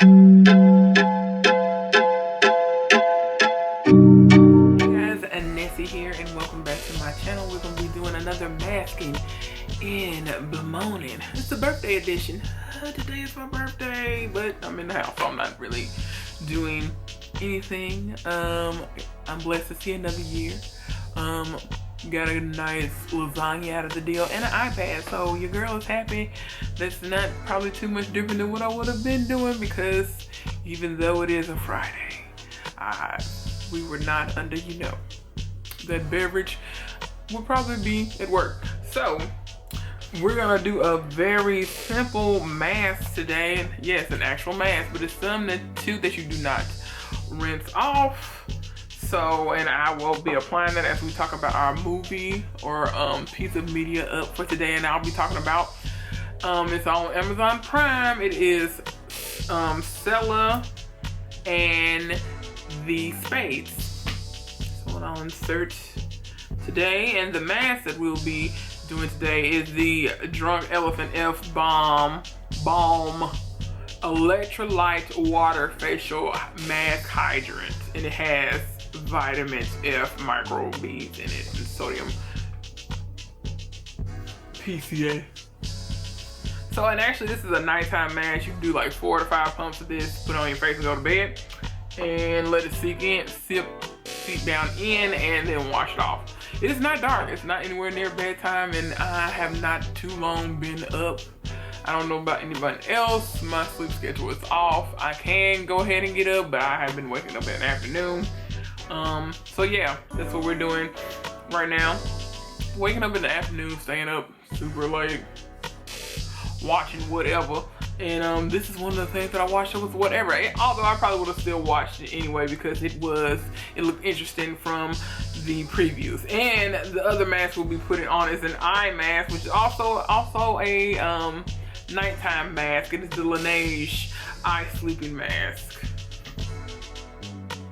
Here and welcome back to my channel. We're gonna be doing another masking in BeMoaning. It's the birthday edition. Today is my birthday, but I'm in the house, so I'm not really doing anything. I'm blessed to see another year. Got a nice lasagna out of the deal and an iPad, so your girl is happy. That's not probably too much different than what I would have been doing, because even though it is a Friday, we were not under, you know, that beverage will probably be at work. So we're gonna do a very simple mask today. Yes, an actual mask, but it's some that you do not rinse off. So, and I will be applying that as we talk about our movie or piece of media up for today. And I'll be talking about it's on Amazon Prime. It is Selah and the Spades. I'll insert today, and the mask that we'll be doing today is the Drunk Elephant F Balm Electrolyte Water Facial Mask Hydrant, and it has vitamin F microbeads in it and sodium PCA. So, and actually this is a nighttime mask. You can do like 4 to 5 pumps of this, put it on your face and go to bed and let it seep down in, and then wash it off. It is not dark. It's not anywhere near bedtime, and I have not too long been up. I don't know about anybody else. My sleep schedule is off. I can go ahead and get up, but I have been waking up in the afternoon. So yeah, that's what we're doing right now. Waking up in the afternoon, staying up super late, watching whatever. And this is one of the things that I watched. It was whatever. Although I probably would have still watched it anyway, because it looked interesting from the previews. And the other mask we'll be putting on is an eye mask, which is also a nighttime mask. It is the Laneige eye sleeping mask.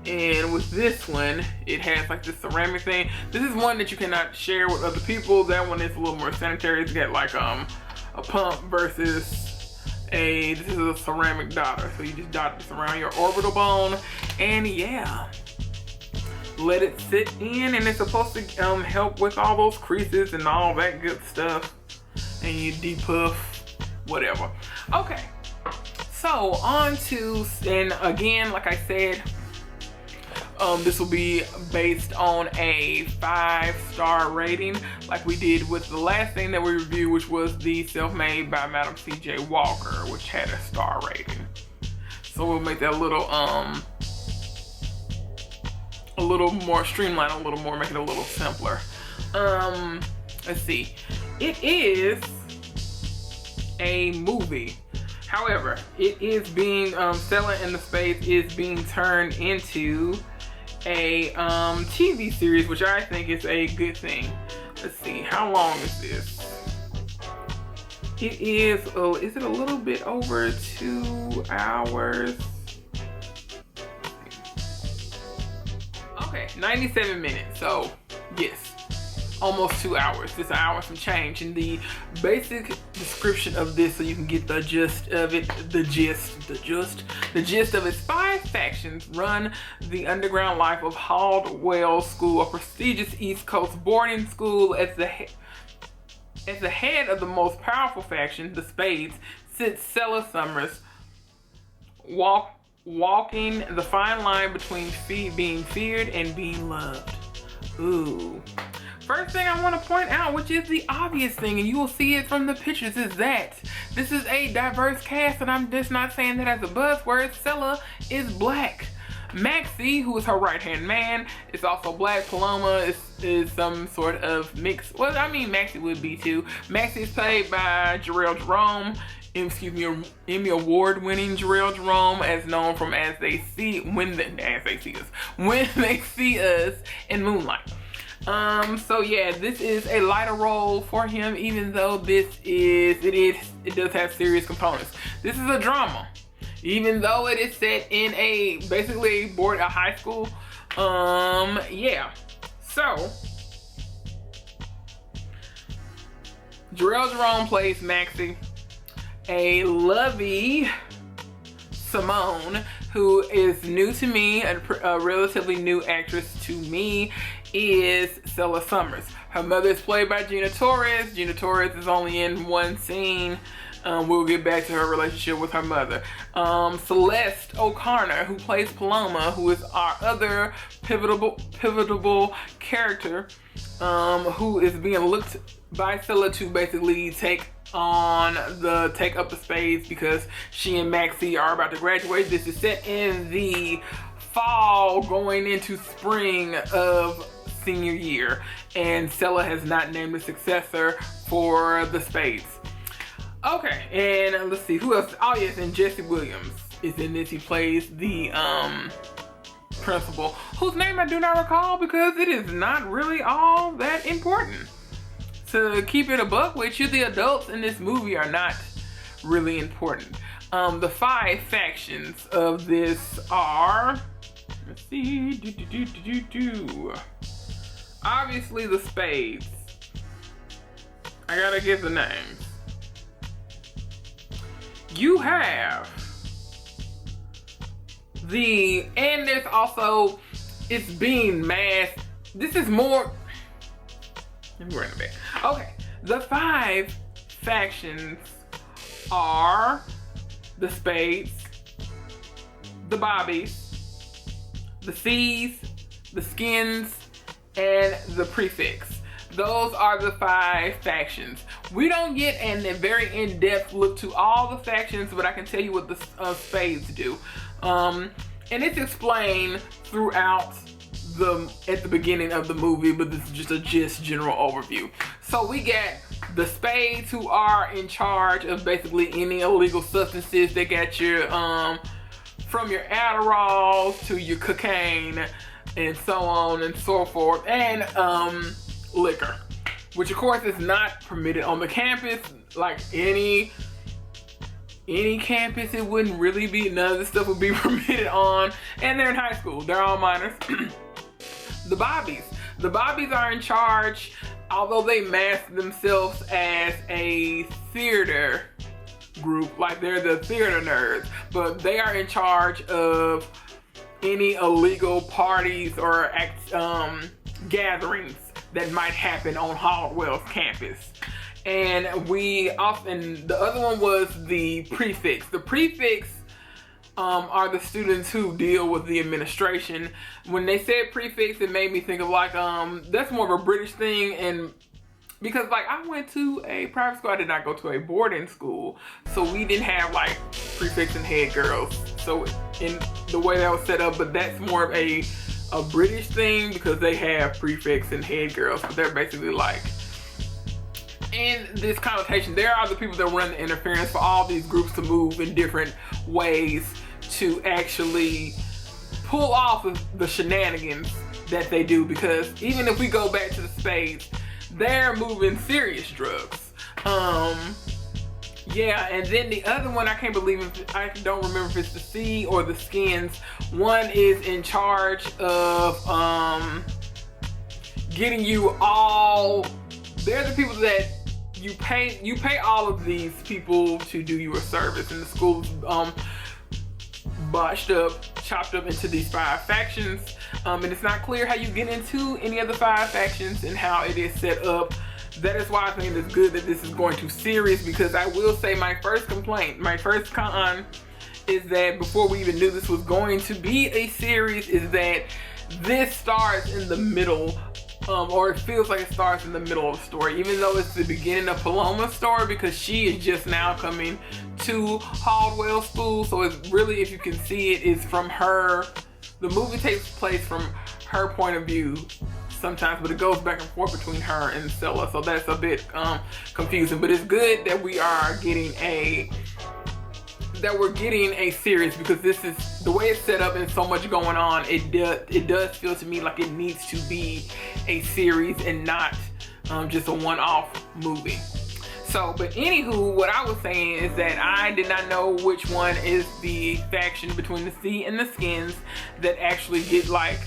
And with this one, it has like this ceramic thing. This is one that you cannot share with other people. That one is a little more sanitary. It's got like a pump versus this is a ceramic dotter. So you just dot this around your orbital bone, and yeah, let it sit in, and it's supposed to help with all those creases and all that good stuff, and you depuff whatever. Okay, so on to, and again, like I said, this will be based on a 5-star rating, like we did with the last thing that we reviewed, which was the Self-Made by Madam C.J. Walker, which had a star rating. So we'll make that a little more streamlined, make it a little simpler. Let's see. It is a movie. However, it is being, Selah and the Spades is being turned into a TV series, which I think is a good thing. Let's see, how long is this? It is it a little bit over 2 hours? Okay, 97 minutes, so yes, almost 2 hours. Just an hour some change. And the basic description of this, so you can get the gist of it, the gist of its 5 factions run the underground life of Haldwell School, a prestigious East Coast boarding school. As the head of the most powerful faction, the Spades, sits Selah Summers, walking the fine line between being feared and being loved. Ooh. First thing I want to point out, which is the obvious thing, and you will see it from the pictures, is that this is a diverse cast, and I'm just not saying that as a buzzword. Selah is black. Maxie, who is her right-hand man, is also black. Paloma is some sort of mix. Well, I mean, Maxie would be too. Maxie is played by Jarrell Jerome. Emmy Award-winning Jarrell Jerome, as known from When They See Us in Moonlight. So yeah, this is a lighter role for him, even though it does have serious components. This is a drama, even though it is set in basically a high school. Yeah. So Jarrell Jerome plays Maxie, a lovey, Simone, who is new to me, a relatively new actress to me, is Selah Summers. Her mother is played by Gina Torres. Gina Torres is only in one scene. We'll get back to her relationship with her mother. Celeste O'Connor, who plays Paloma, who is our other pivotal character, who is being looked by Selah to basically take up the Spades because she and Maxie are about to graduate. This is set in the fall going into spring of senior year, and Selah has not named a successor for the Spades. Okay, and let's see who else. Oh yes, and Jesse Williams is in this. He plays the principal, whose name I do not recall because it is not really all that important. To keep it a buck with you, the adults in this movie are not really important. The 5 factions of this are, let's see, obviously the Spades. I gotta give the names. You have and there's also, it's being masked. This is more, let me bring it back. Okay, the 5 factions are the Spades, the Bobbies, the C's, the Skins, and the Prefix. Those are the 5 factions. We don't get a very in-depth look to all the factions, but I can tell you what the Spades do. And it's explained throughout at the beginning of the movie, but this is just a general overview. So we get the Spades, who are in charge of basically any illegal substances. They got your from your Adderalls to your cocaine and so on and so forth, and liquor, which of course is not permitted on the campus. Like any campus, it wouldn't really be, none of this stuff would be permitted on, and they're in high school, they're all minors. The Bobbies are in charge, although they mask themselves as a theater group, like they're the theater nerds, but they are in charge of any illegal parties or gatherings that might happen on Haldwell's campus. And the other one was the Prefix. The Prefix are the students who deal with the administration. When they said Prefix, it made me think of like, that's more of a British thing, and because like I went to a private school, I did not go to a boarding school, so we didn't have like Prefix and head girls. So in the way that was set up, but that's more of a British thing because they have Prefix and head girls, but they're basically like, in this connotation, there are the people that run the interference for all these groups to move in different ways to actually pull off of the shenanigans that they do. Because even if we go back to the Spades, they're moving serious drugs. Yeah, and then the other one, I can't believe it, I don't remember if it's the C or the Skins. One is in charge of getting you all, they're the people that you pay all of these people to do you a service, and the school's chopped up into these 5 factions, and it's not clear how you get into any of the 5 factions and how it is set up. That is why I think it's good that this is going to series, because I will say my first con is that before we even knew this was going to be a series, is that this starts in the middle, or it feels like it starts in the middle of the story, even though it's the beginning of Paloma's story, because she is just now coming to Haldwell School. So it's really, if you can see it, is from her, the movie takes place from her point of view sometimes, but it goes back and forth between her and Selah, so that's a bit confusing. But it's good that we are getting a series, because this is the way it's set up and so much going on. It does feel to me like it needs to be a series and not just a one-off movie. So, but anywho, what I was saying is that I did not know which one is the faction between the C and the Skins that actually get like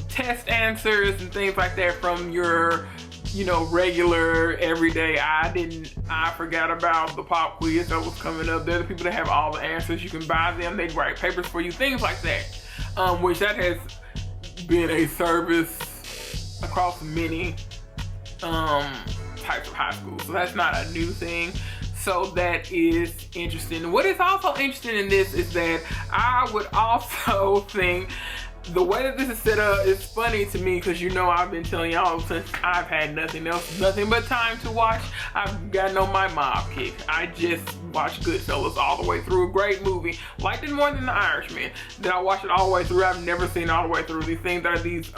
test answers and things like that from your you know, regular, everyday. I forgot about the pop quiz that was coming up. They're the people that have all the answers. You can buy them. They write papers for you, things like that. Which that has been a service across many types of high schools. So that's not a new thing. So that is interesting. What is also interesting in this is that I would also think the way that this is set up is funny to me, because you know I've been telling y'all since I've had nothing else, nothing but time to watch. I've gotten on my mob kick. I just watched Goodfellas all the way through. A great movie. Liked it more than The Irishman. Did I watch it all the way through? I've never seen it all the way through. These things are these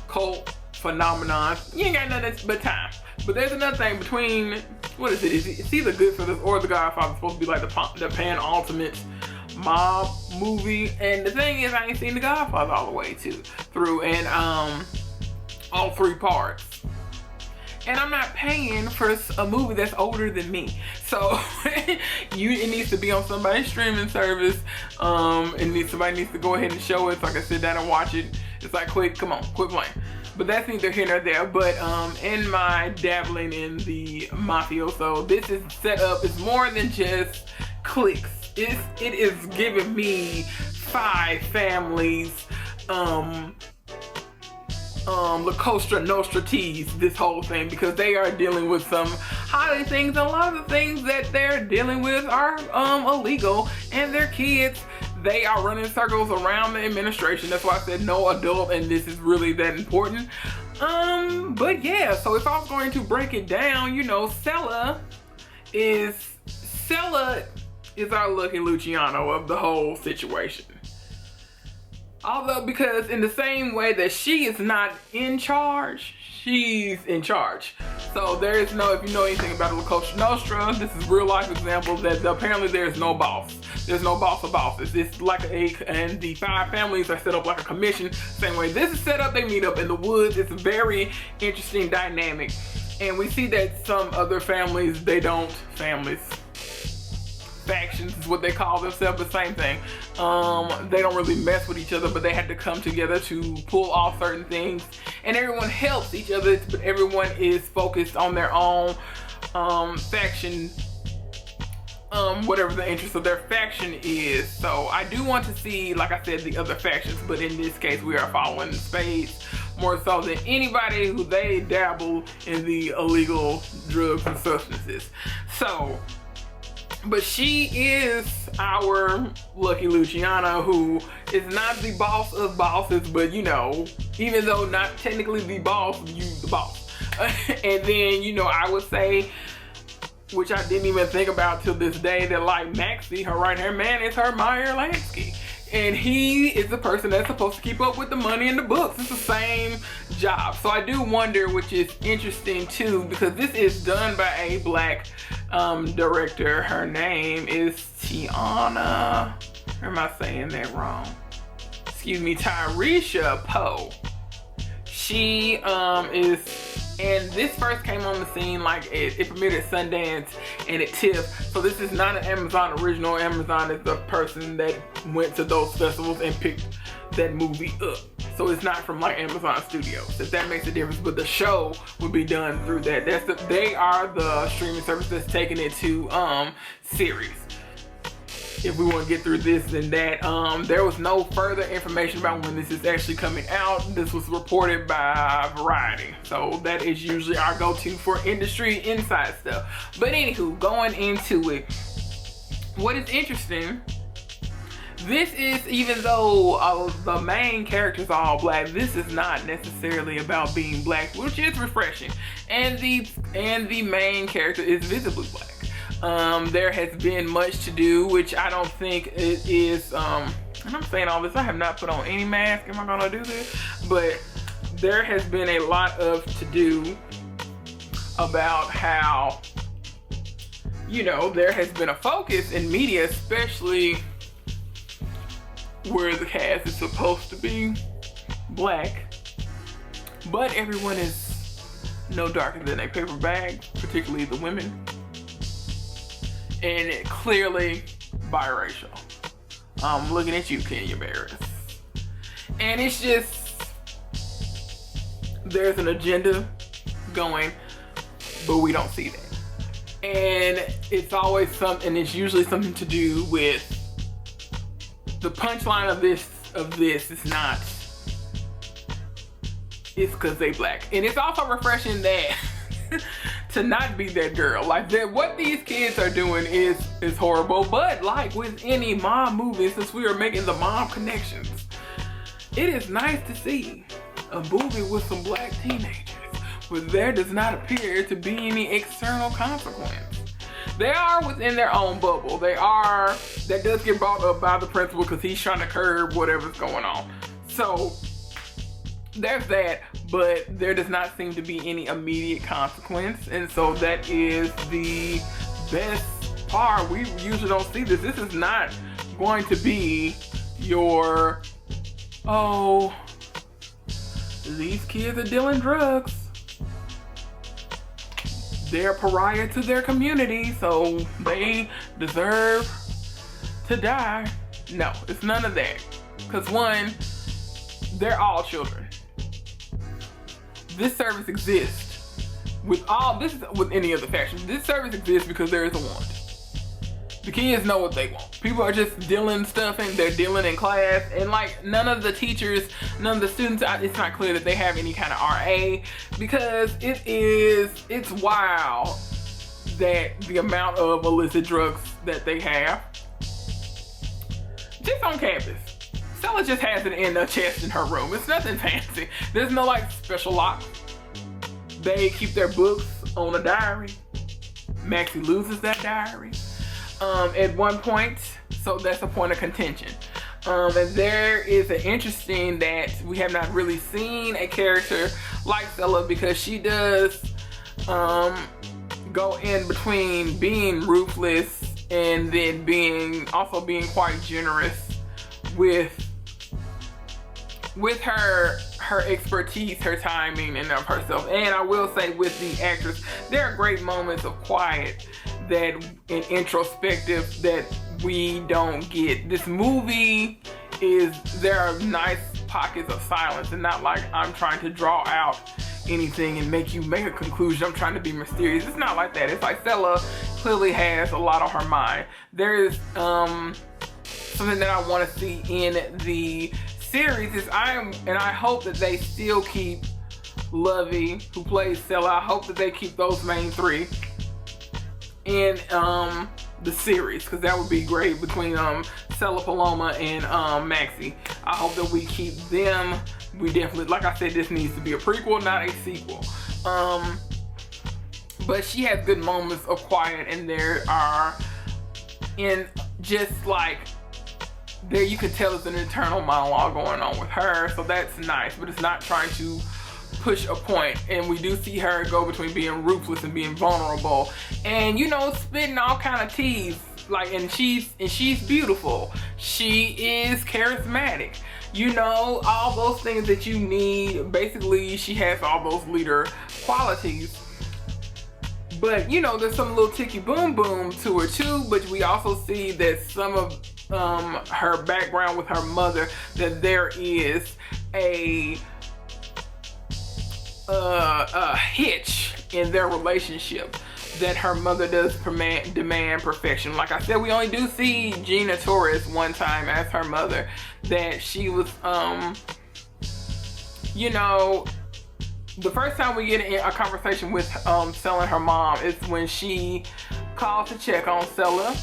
cult phenomenon. You ain't got nothing but time. But there's another thing between, what is it? It's either Goodfellas or The Godfather. It's supposed to be like the pan-ultimate mob movie. And the thing is, I ain't seen The Godfather all the way through, and all 3 parts. And I'm not paying for a movie that's older than me. So it needs to be on somebody's streaming service. Somebody needs to go ahead and show it so I can sit down and watch it. It's like, come on, quit playing. But that's neither here nor there. But in my dabbling in the mafioso, this is set up. It's more than just cliques. It is giving me 5 families, La Costa Nostra tease, this whole thing, because they are dealing with some holiday things. A lot of the things that they're dealing with are illegal, and their kids, they are running circles around the administration. That's why I said no adult, and this is really that important. But yeah, so if I was going to break it down, you know, Selah is our Lucky Luciano of the whole situation. Although, because in the same way that she is not in charge, she's in charge. So there is no, if you know anything about La Costa Nostra, this is real life example that apparently there is no boss. There's no boss of bosses. It's like and the 5 families are set up like a commission. Same way this is set up, they meet up in the woods. It's a very interesting dynamic. And we see that some other families, factions is what they call themselves, the same thing. They don't really mess with each other, but they had to come together to pull off certain things. And everyone helps each other, but everyone is focused on their own faction, whatever the interest of their faction is. So I do want to see, like I said, the other factions, but in this case we are following Spades more so than anybody who they dabble in the illegal drugs and substances. So, but she is our Lucky Luciano, who is not the boss of bosses, but you know, even though not technically the boss, you the boss. And then, you know, I would say, which I didn't even think about till this day, that like Maxie, her right hand man, is her Meyer Lansky. And he is the person that's supposed to keep up with the money in the books. It's the same job. So I do wonder, which is interesting too, because this is done by a black director. Her name is Tiana, or am I saying that wrong? Excuse me, Tyresha Poe. She is, and this first came on the scene, like it premiered at Sundance and at TIFF. So this is not an Amazon original. Amazon is the person that went to those festivals and picked that movie up. So it's not from like Amazon Studios, if that makes a difference. But the show would be done through that. They are the streaming service that's taking it to series. If we want to get through this and that, there was no further information about when this is actually coming out. This was reported by Variety. So that is usually our go-to for industry inside stuff. But anywho, going into it, what is interesting, this is, even though the main characters are all black, this is not necessarily about being black, which is refreshing. And the main character is visibly black. There has been much to do, which I don't think it is, and I'm saying all this, I have not put on any mask, am I gonna do this? But there has been a lot of to do about how, you know, there has been a focus in media, especially where the cast is supposed to be black, but everyone is no darker than a paper bag, particularly the women. And it clearly biracial. I'm looking at you, Kenya Barris. And it's just, there's an agenda going, but we don't see that. And it's always something, and it's usually something to do with the punchline of this is not, it's because they black. And it's also refreshing that to not be that girl. Like that, what these kids are doing is horrible. But like with any mom movie, since we are making the mom connections, it is nice to see a movie with some black teenagers where there does not appear to be any external consequence. They are within their own bubble. That does get brought up by the principal because he's trying to curb whatever's going on. So there's that, but there does not seem to be any immediate consequence. And so that is the best part. We usually don't see this. This is not going to be your, oh, these kids are dealing drugs, they're a pariah to their community, so they deserve to die. No, it's none of that. Because one, they're all children. This service exists with any other faction. This service exists because there is a want. The kids know what they want. People are just dealing stuff and they're dealing in class, and like none of the teachers, none of the students, it's not clear that they have any kind of RA, because it's wild that the amount of illicit drugs that they have just on campus. Selah just has it in a chest in her room. It's nothing fancy. There's no like special lock. They keep their books on a diary. Maxie loses that diary at one point, so that's a point of contention. And there is an interesting that we have not really seen a character like Selah, because she does go in between being ruthless and then being quite generous with her expertise, her timing, and of herself. And I will say, with the actress, there are great moments of quiet that and introspective that we don't get. This movie there are nice pockets of silence, and not like I'm trying to draw out anything and make you make a conclusion. I'm trying to be mysterious. It's not like that. It's like Selah clearly has a lot on her mind. There is something that I want to see in the series I hope that they still keep Lovey, who plays Selah. I hope that they keep those main three in the series, because that would be great, between Selah, Paloma, and Maxie. I hope that we keep them. We definitely, like I said, this needs to be a prequel, not a sequel. But she has good moments of quiet, and there are, in just like, there you could tell there's an internal monologue going on with her, so that's nice, but it's not trying to push a point. And we do see her go between being ruthless and being vulnerable, and spitting all kind of teas, like, and she's beautiful, she is charismatic, all those things that you need. Basically, she has all those leader qualities. But there's some little ticky boom boom to her too. But we also see that some of her background with her mother, that there is a hitch in their relationship, that her mother does demand perfection. Like I said, we only do see Gina Torres one time as her mother, that she was the first time we get a conversation with Selah and her mom is when she calls to check on Selah,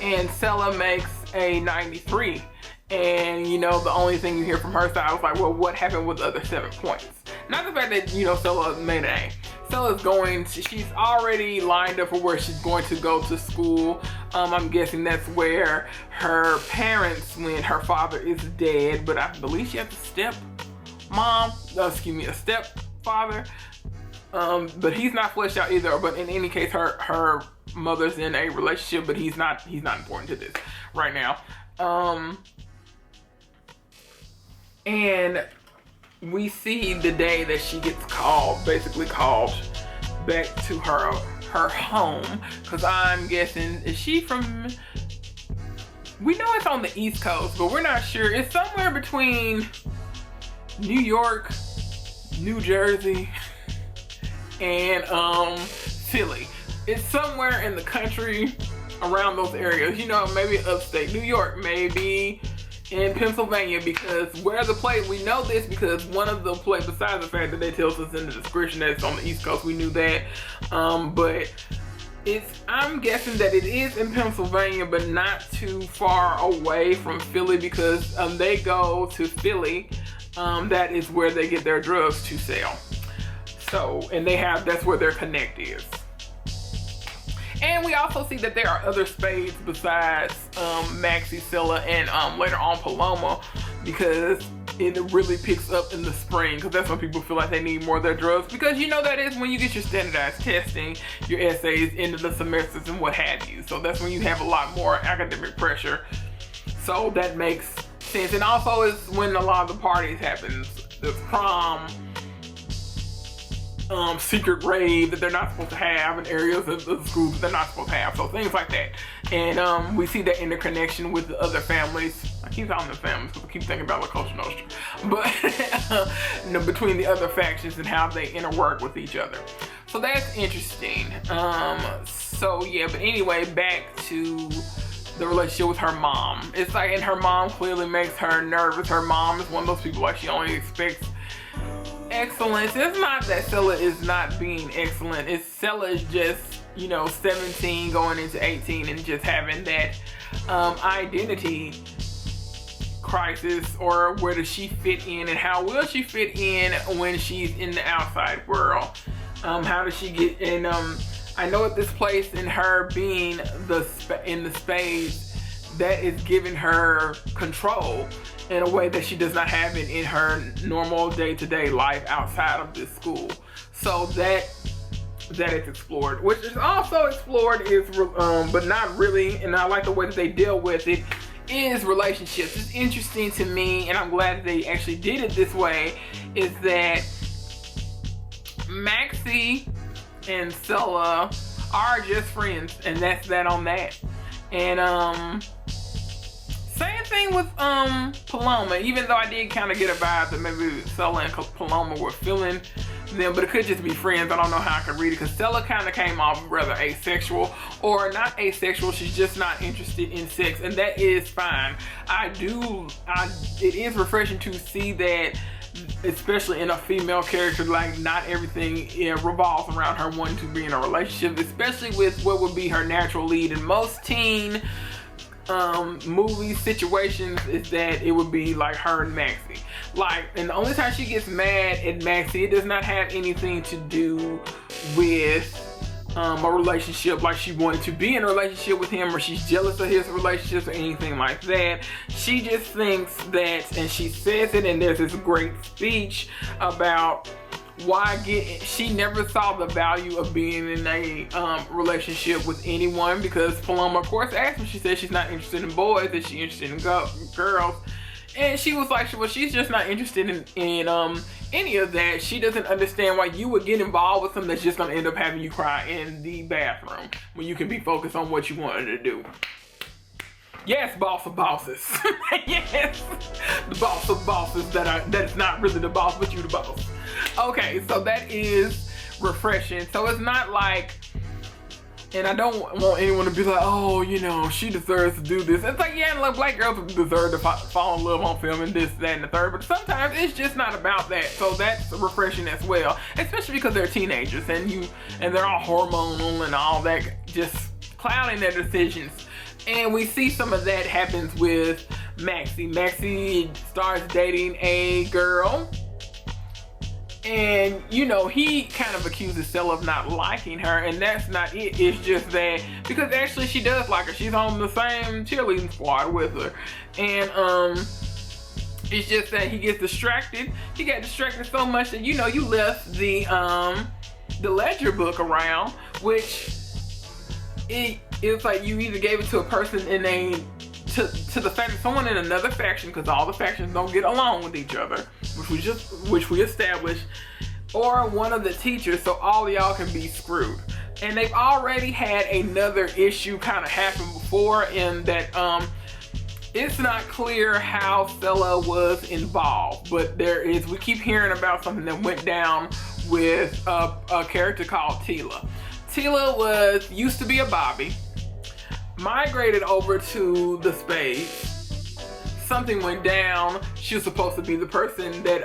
and Selah makes a 93. And the only thing you hear from her side was like, well, what happened with the other 7 points? Not the fact that Selah made an A. Selah's she's already lined up for where she's going to go to school. I'm guessing that's where her parents went. Her father is dead, but I believe she has a stepfather. But he's not fleshed out either. But in any case, her mother's in a relationship, but he's not important to this right now. And we see the day that she gets called back to her home, because I'm guessing, is she from, we know it's on the East Coast, but we're not sure. It's somewhere between New York, New Jersey, and Philly. It's somewhere in the country around those areas, you know, maybe upstate New York, maybe in Pennsylvania, because where the play, we know this because one of the play, besides the fact that they tell us in the description that it's on the East Coast, we knew that, but I'm guessing that it is in Pennsylvania, but not too far away from Philly, because they go to Philly, that is where they get their drugs to sell. So, and that's where their connect is. And we also see that there are other Spades besides Maxie, Selah, and later on Paloma, because it really picks up in the spring, because that's when people feel like they need more of their drugs, because you know that is when you get your standardized testing, your essays, into the semesters and what have you. So that's when you have a lot more academic pressure. So that makes sense. And also is when a lot of the parties happen. The prom, secret rave that they're not supposed to have in areas of the schools that they're not supposed to have. So things like that. And we see that interconnection with the other families. I keep calling them families because I keep thinking about La Cosa Nostra. But you know, between the other factions and how they interwork with each other. So that's interesting. So yeah, but anyway, back to the relationship with her mom. It's like, and her mom clearly makes her nervous. Her mom is one of those people like she only expects excellence. It's not that Selah is not being excellent. It's Selah is just, you know, 17 going into 18 and just having that identity crisis, or where does she fit in and how will she fit in when she's in the outside world? How does she get in? I know at this place in her being in the Spades, that is giving her control in a way that she does not have it in her normal day-to-day life outside of this school. So that is explored. Which is also explored is, but not really, and I like the way that they deal with it, is relationships. It's interesting to me, and I'm glad that they actually did it this way, is that Maxie and Selah are just friends, and that's that on that. And same thing with Paloma, even though I did kind of get a vibe that maybe Selah and Paloma were feeling them, but it could just be friends. I don't know how I could read it, because Selah kind of came off rather asexual, or not asexual, she's just not interested in sex, and that is fine. It is refreshing to see that, especially in a female character, like not everything revolves around her wanting to be in a relationship, especially with what would be her natural lead in most teen movie situations, is that it would be like her and Maxie. Like, and the only time she gets mad at Maxie, it does not have anything to do with a relationship, like she wanted to be in a relationship with him, or she's jealous of his relationships or anything like that. She just thinks that, and she says it, and there's this great speech about she never saw the value of being in a relationship with anyone, because Paloma, of course, asked her, she said she's not interested in boys, that she's interested in girls. And she was like, well, she's just not interested in any of that. She doesn't understand why you would get involved with something that's just gonna end up having you cry in the bathroom when you can be focused on what you wanted to do. Yes, boss of bosses. Yes, the boss of bosses that's not really the boss, but you the boss. Okay, so that is refreshing. So it's not like, and I don't want anyone to be like, oh, you know, she deserves to do this. It's like, yeah, look, black girls deserve to fall in love on film and this, that, and the third, but sometimes it's just not about that. So that's refreshing as well, especially because they're teenagers and they're all hormonal and all that, just clouding their decisions. And we see some of that happens with Maxie. Maxie starts dating a girl, and you know, he kind of accuses Selah of not liking her, and that's not it. It's just that, because actually she does like her. She's on the same cheerleading squad with her, and it's just that he gets distracted. He got distracted so much that, you know, you left the ledger book around, which it's like you either gave it to a person to the fact that someone in another faction, because all the factions don't get along with each other, which we established, or one of the teachers, so all of y'all can be screwed. And they've already had another issue kind of happen before, in that it's not clear how Selah was involved, but we keep hearing about something that went down with a character called Tila. Tila used to be a Bobby, migrated over to the Spades. Something went down. She was supposed to be the person that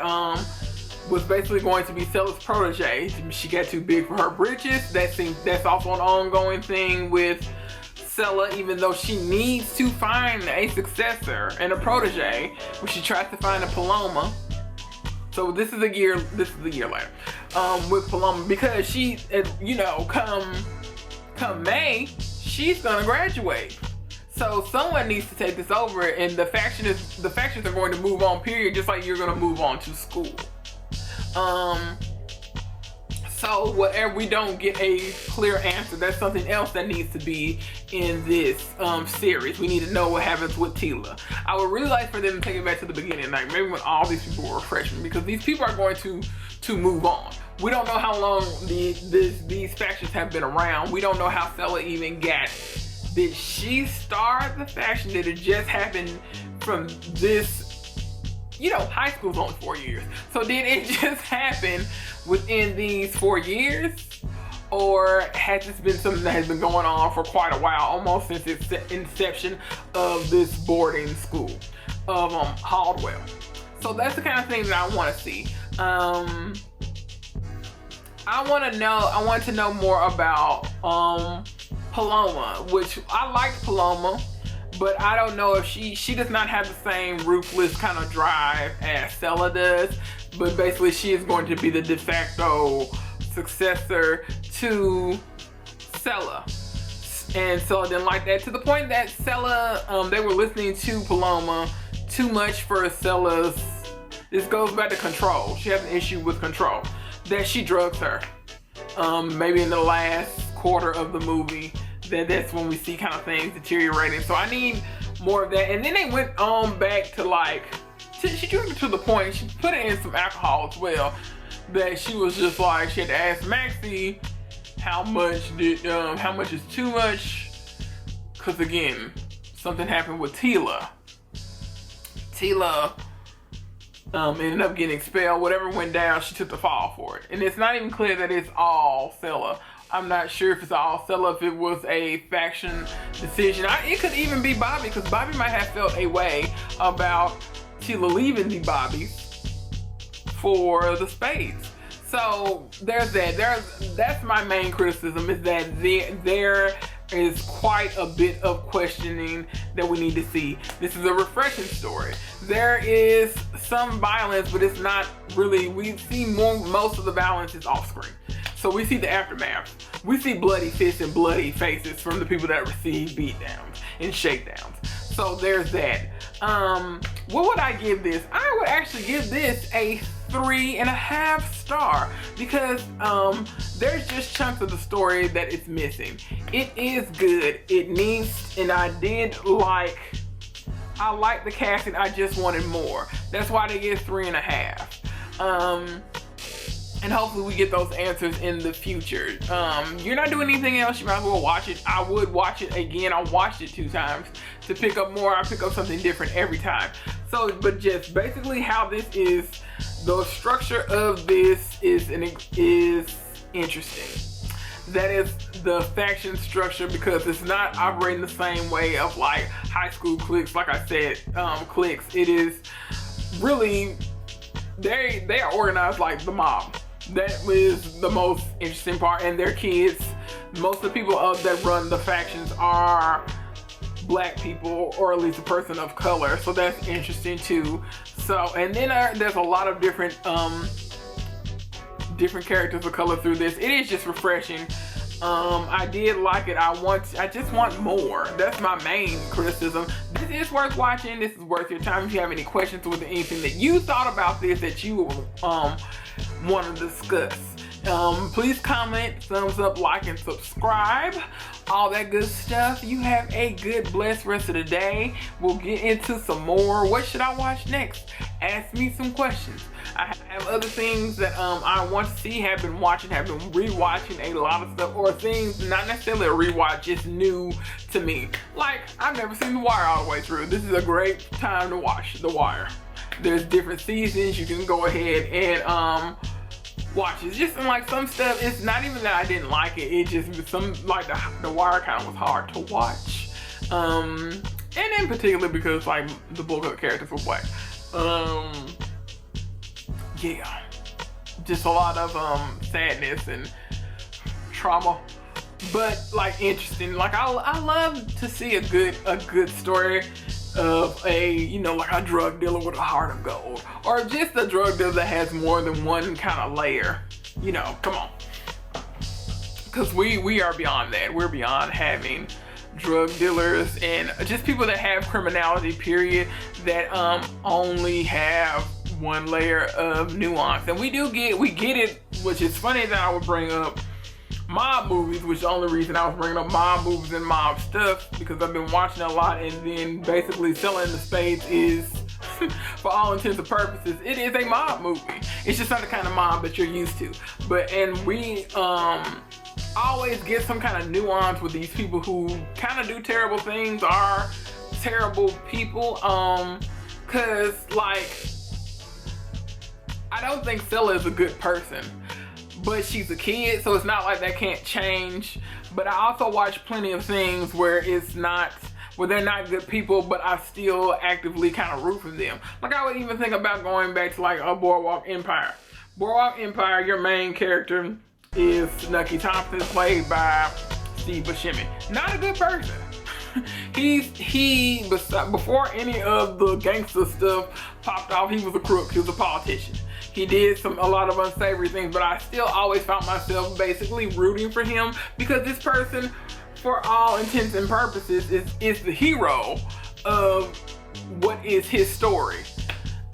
was basically going to be Selah's protege. She got too big for her britches. That's also an ongoing thing with Selah, even though she needs to find a successor and a protege, when she tries to find a Paloma. So this is a year later with Paloma, because she, you know, come May, she's gonna graduate. So someone needs to take this over, and the factions are going to move on, period, just like you're gonna move on to school. So whatever, we don't get a clear answer, that's something else that needs to be in this series. We need to know what happens with Tila. I would really like for them to take it back to the beginning, like maybe when all these people were freshmen, because these people are going to move on. We don't know how long these factions have been around. We don't know how Selah even got. Did she start the faction? Did it just happen from this? You know, high school's only 4 years. So did it just happen within these 4 years? Or has this been something that has been going on for quite a while, almost since its inception of this boarding school of Haldwell? So that's the kind of thing that I want to see. I want to know more about Paloma, which I like Paloma, but I don't know if she does not have the same ruthless kind of drive as Selah does. But basically, she is going to be the de facto successor to Selah, and Selah didn't like that, to the point that Selah, they were listening to Paloma too much for Selah's. This goes back to control. She has an issue with control, that she drugs her. Maybe in the last quarter of the movie, that's when we see kind of things deteriorating. So I need more of that. And then they went on back to like, she drank it to the point, she put it in some alcohol as well, that she was just like, she had to ask Maxie how much is too much, because again, something happened with Tila. Ended up getting expelled. Whatever went down, she took the fall for it. And it's not even clear that it's all Selah. I'm not sure if it's all Selah, if it was a faction decision. It could even be Bobby, because Bobby might have felt a way about Tila leaving the Bobbies for the Spades. So there's that. That's my main criticism, is that there is quite a bit of questioning that we need to see. This is a refreshing story. There is some violence, but it's not really, we see most of the violence is off screen. So we see the aftermath. We see bloody fists and bloody faces from the people that receive beatdowns and shakedowns. So there's that. What would I give this? I would actually give this a 3.5 star, because there's just chunks of the story that it's missing. It is good. It needs, and I like the casting. I just wanted more. That's why they get 3.5. And hopefully we get those answers in the future. You're not doing anything else, you might as well watch it. I would watch it again. I watched it 2 times to pick up more. I pick up something different every time. So, but just basically how this is, the structure of this is interesting. That is the faction structure, because it's not operating the same way of like high school cliques. Like I said, cliques. It is really, they are organized like the mob. That was the most interesting part. And their kids, most of the people that run the factions are black people, or at least a person of color. So that's interesting too. So, and then there's a lot of different characters of color through this. It is just refreshing. I did like it. I just want more. That's my main criticism. This is worth watching. This is worth your time. If you have any questions with anything that you thought about this that you want to discuss, please comment, thumbs up, like, and subscribe. All that good stuff. You have a good, blessed rest of the day. We'll get into some more. What should I watch next? Ask me some questions. I have other things that I want to see, have been rewatching a lot of stuff, or things, not necessarily a rewatch, just new to me. Like, I've never seen The Wire all the way through. This is a great time to watch The Wire. There's different seasons. You can go ahead and watches. Just in like some stuff, it's not even that I didn't like it. It just some like the Wire kind of was hard to watch. And in particular because like the bulk of the characters were white. Yeah, just a lot of sadness and trauma, but like interesting. Like I love to see a good story of a, you know, like a drug dealer with a heart of gold, or just a drug dealer that has more than one kind of layer. You know, come on, because we are beyond that. We're beyond having drug dealers and just people that have criminality, period, that only have one layer of nuance. And we get it, which is funny that I would bring up mob movies, which is the only reason I was bringing up mob movies and mob stuff, because I've been watching a lot. And then basically Selah the Spades is for all intents and purposes, it is a mob movie. It's just not the kind of mob that you're used to. But and we always get some kind of nuance with these people who kind of do terrible things, are terrible people. Cause like, I don't think Selah is a good person, but she's a kid, so it's not like that can't change. But I also watch plenty of things where they're not good people, but I still actively kind of root for them. Like I would even think about going back to like a Boardwalk Empire. Boardwalk Empire, your main character is Nikky Thompson, played by Steve Buscemi. Not a good person. Before any of the gangster stuff popped off, he was a crook. He was a politician. He did a lot of unsavory things, but I still always found myself basically rooting for him, because this person, for all intents and purposes, is the hero of what is his story.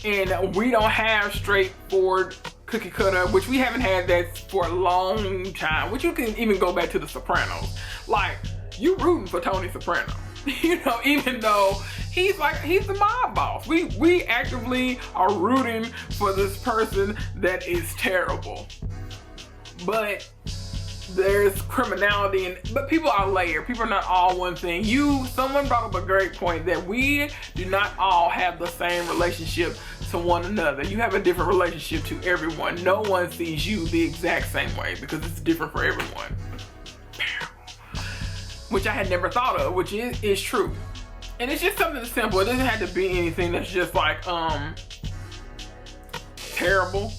And we don't have straightforward cookie cutter, which we haven't had that for a long time, which you can even go back to The Sopranos. Like, you rooting for Tony Soprano, you know, even though he's the mob boss. We actively are rooting for this person that is terrible. But there's criminality, but people are layered. People are not all one thing. Someone brought up a great point that we do not all have the same relationship to one another. You have a different relationship to everyone. No one sees you the exact same way, because it's different for everyone. Which I had never thought of, which is true. And it's just something simple. It doesn't have to be anything that's just like terrible,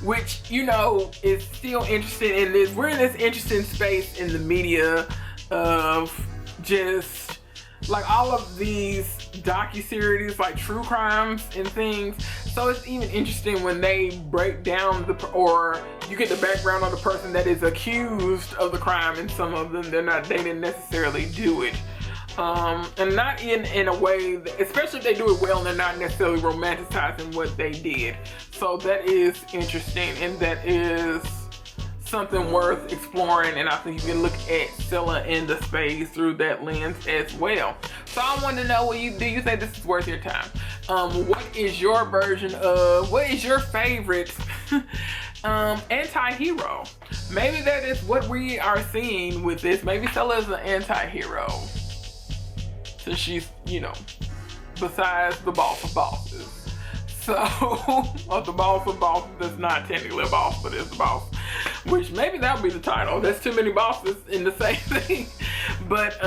which, you know, is still interesting in this. We're in this interesting space in the media of just like all of these docuseries, like true crimes and things. So it's even interesting when they break down or you get the background of the person that is accused of the crime, and some of them they didn't necessarily do it. And not in a way that, especially if they do it well and they're not necessarily romanticizing what they did. So that is interesting, and that is something worth exploring, and I think you can look at Selah and the Spades through that lens as well. So I want to know, do you think this is worth your time? What is your favorite anti-hero? Maybe that is what we are seeing with this. Maybe Selah is an anti-hero, since she's, you know, besides the boss of bosses. So, or the boss of bosses that's not technically a boss, but is the boss. Which maybe that would be the title. There's too many bosses in the same thing. But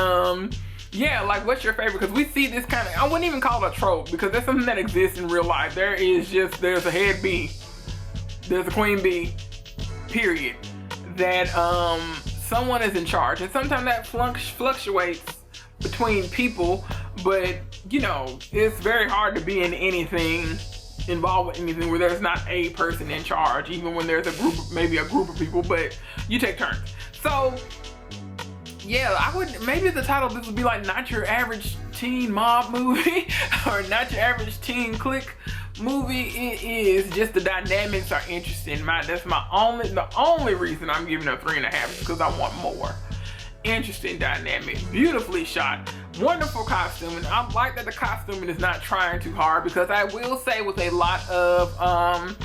yeah, like, what's your favorite? Because we see this kind of, I wouldn't even call it a trope, because that's something that exists in real life. There's a head bee, there's a queen bee, period. That someone is in charge, and sometimes that fluctuates between people, but you know, it's very hard to be in anything, involved with anything where there's not a person in charge, even when there's maybe a group of people, but you take turns. So yeah, maybe the title of this would be like Not Your Average Teen Mob Movie or Not Your Average Teen Clique Movie. It is just the dynamics are interesting. That's the only reason I'm giving it a 3.5 is because I want more. Interesting dynamic, beautifully shot, wonderful costuming. I like that the costuming is not trying too hard, because I will say with a lot of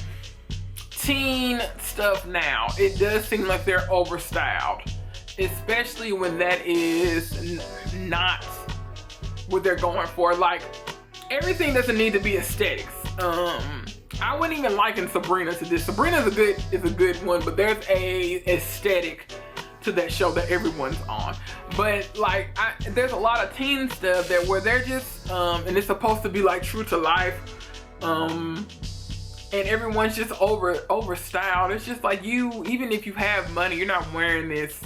teen stuff now, it does seem like they're overstyled, especially when that is not what they're going for. Like, everything doesn't need to be aesthetics. I wouldn't even liken Sabrina to this. Sabrina is a good one, but there's a aesthetic to that show that everyone's on. But like, there's a lot of teen stuff that where they're just and it's supposed to be like true to life, and everyone's just over styled. It's just like, you, even if you have money, you're not wearing this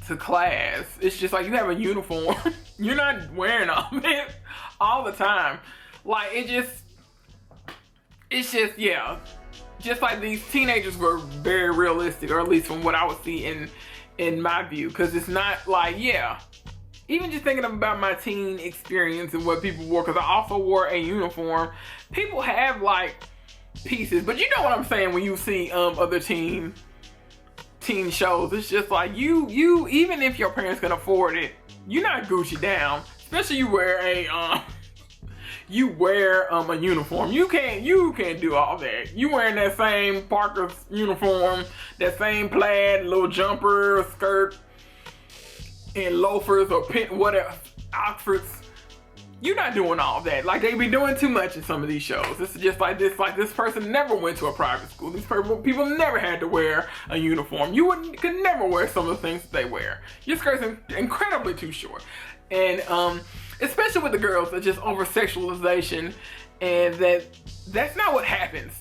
to class. It's just like you have a uniform. You're not wearing all it all the time. Like, it's just, yeah, just like these teenagers were very realistic, or at least from what I would see in my view, because it's not like, yeah, even just thinking about my teen experience and what people wore, because I also wore a uniform. People have like pieces, but you know what I'm saying when you see other teen shows. It's just like, you even if your parents can afford it, you're not Gucci down, especially you wear a uniform. You can't do all that. You wearing that same Parker's uniform, that same plaid little jumper, skirt, and loafers or whatever, Oxfords. You're not doing all that. Like, they be doing too much in some of these shows. This is just like this. Like, this person never went to a private school. These people never had to wear a uniform. You could never wear some of the things that they wear. Your skirt's incredibly too short, and especially with the girls, are just over sexualization, and that's not what happens.